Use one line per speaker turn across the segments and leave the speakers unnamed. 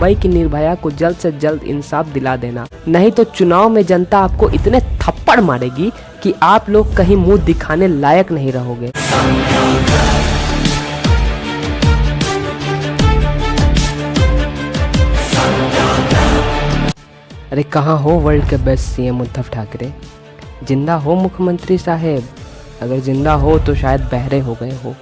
मुंबई की निर्भया को जल्द से जल्द इंसाफ दिला देना, नहीं तो चुनाव में जनता आपको इतने थप्पड़ मारेगी कि आप लोग कहीं मुंह दिखाने लायक नहीं रहोगे। अरे कहाँ हो वर्ल्ड के बेस्ट सीएम उद्धव ठाकरे? जिंदा हो मुख्यमंत्री साहेब? अगर जिंदा हो तो शायद बहरे हो गए हो,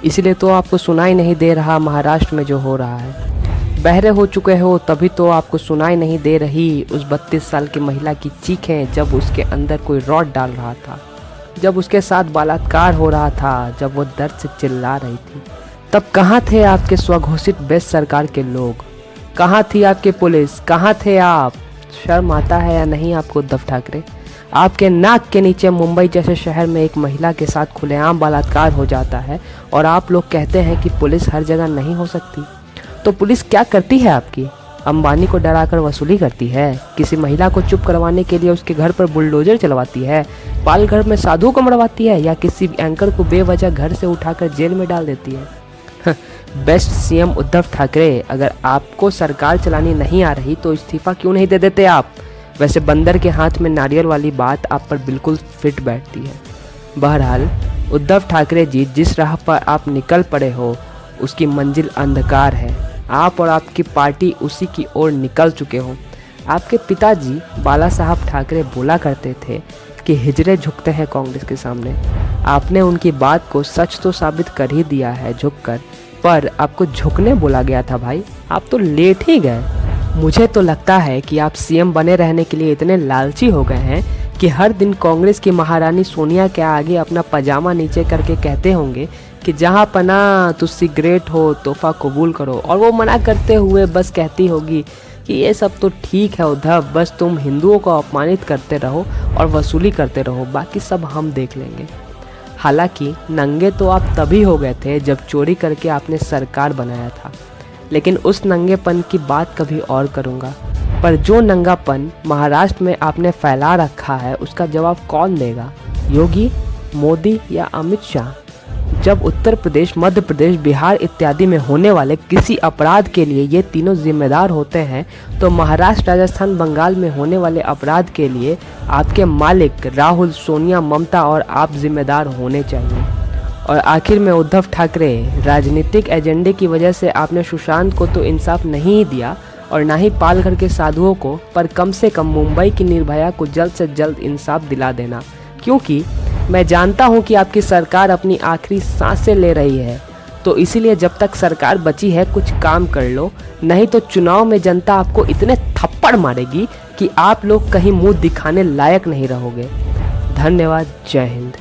इसलिए तो आपको सुनाई नहीं दे रहा महाराष्ट्र में जो हो रहा है। बहरे हो चुके हो तभी तो आपको सुनाई नहीं दे रही उस 32 साल की महिला की चीखें जब उसके अंदर कोई रॉड डाल रहा था, जब उसके साथ बलात्कार हो रहा था, जब वो दर्द से चिल्ला रही थी। तब कहाँ थे आपके स्वघोषित बेस्ट सरकार के लोग? कहाँ थी आपकी पुलिस? कहाँ थे आप? शर्म आता है या नहीं आपको उद्धव ठाकरे? आपके नाक के नीचे मुंबई जैसे शहर में एक महिला के साथ खुलेआम बलात्कार हो जाता है और आप लोग कहते हैं कि पुलिस हर जगह नहीं हो सकती। तो पुलिस क्या करती है आपकी? अंबानी को डराकर वसूली करती है? किसी महिला को चुप करवाने के लिए उसके घर पर बुलडोजर चलवाती है? पालघर में साधु को मरवाती है? या किसी एंकर को बेवजह घर से उठाकर जेल में डाल देती है? बेस्ट सीएम उद्धव ठाकरे, अगर आपको सरकार चलानी नहीं आ रही तो इस्तीफा क्यों नहीं दे देते आप? वैसे बंदर के हाथ में नारियल वाली बात आप पर बिल्कुल फिट बैठती है। बहरहाल उद्धव ठाकरे जी, जिस राह पर आप निकल पड़े हो उसकी मंजिल अंधकार है। आप और आपकी पार्टी उसी की ओर निकल चुके हो। आपके पिताजी बाला साहब ठाकरे बोला करते थे कि हिजड़े झुकते हैं कांग्रेस के सामने। आपने उनकी बात को सच तो साबित कर ही दिया है झुककर, पर आपको झुकने बोला गया था भाई, आप तो लेट ही गए। मुझे तो लगता है कि आप सीएम बने रहने के लिए इतने लालची हो गए हैं कि हर दिन कांग्रेस की महारानी सोनिया के आगे अपना पजामा नीचे करके कहते होंगे कि जहां पना तुझसे ग्रेट हो तोहफा कबूल करो, और वो मना करते हुए बस कहती होगी कि ये सब तो ठीक है उद्धव, बस तुम हिंदुओं को अपमानित करते रहो और वसूली करते रहो, बाकी सब हम देख लेंगे। हालांकि नंगे तो आप तभी हो गए थे जब चोरी करके आपने सरकार बनाया था, लेकिन उस नंगेपन की बात कभी और करूँगा। पर जो नंगापन महाराष्ट्र में आपने फैला रखा है उसका जवाब कौन देगा? योगी, मोदी या अमित शाह? जब उत्तर प्रदेश, मध्य प्रदेश, बिहार इत्यादि में होने वाले किसी अपराध के लिए ये तीनों जिम्मेदार होते हैं तो महाराष्ट्र, राजस्थान, बंगाल में होने वाले अपराध के लिए आपके मालिक राहुल, सोनिया, ममता और आप जिम्मेदार होने चाहिए। और आखिर में उद्धव ठाकरे, राजनीतिक एजेंडे की वजह से आपने सुशांत को तो इंसाफ नहीं दिया और ना ही पालघर के साधुओं को, पर कम से कम मुंबई की निर्भया को जल्द से जल्द इंसाफ दिला देना, क्योंकि मैं जानता हूं कि आपकी सरकार अपनी आखिरी सांसें ले रही है। तो इसीलिए जब तक सरकार बची है कुछ काम कर लो, नहीं तो चुनाव में जनता आपको इतने थप्पड़ मारेगी कि आप लोग कहीं मुंह दिखाने लायक नहीं रहोगे। धन्यवाद। जय हिंद।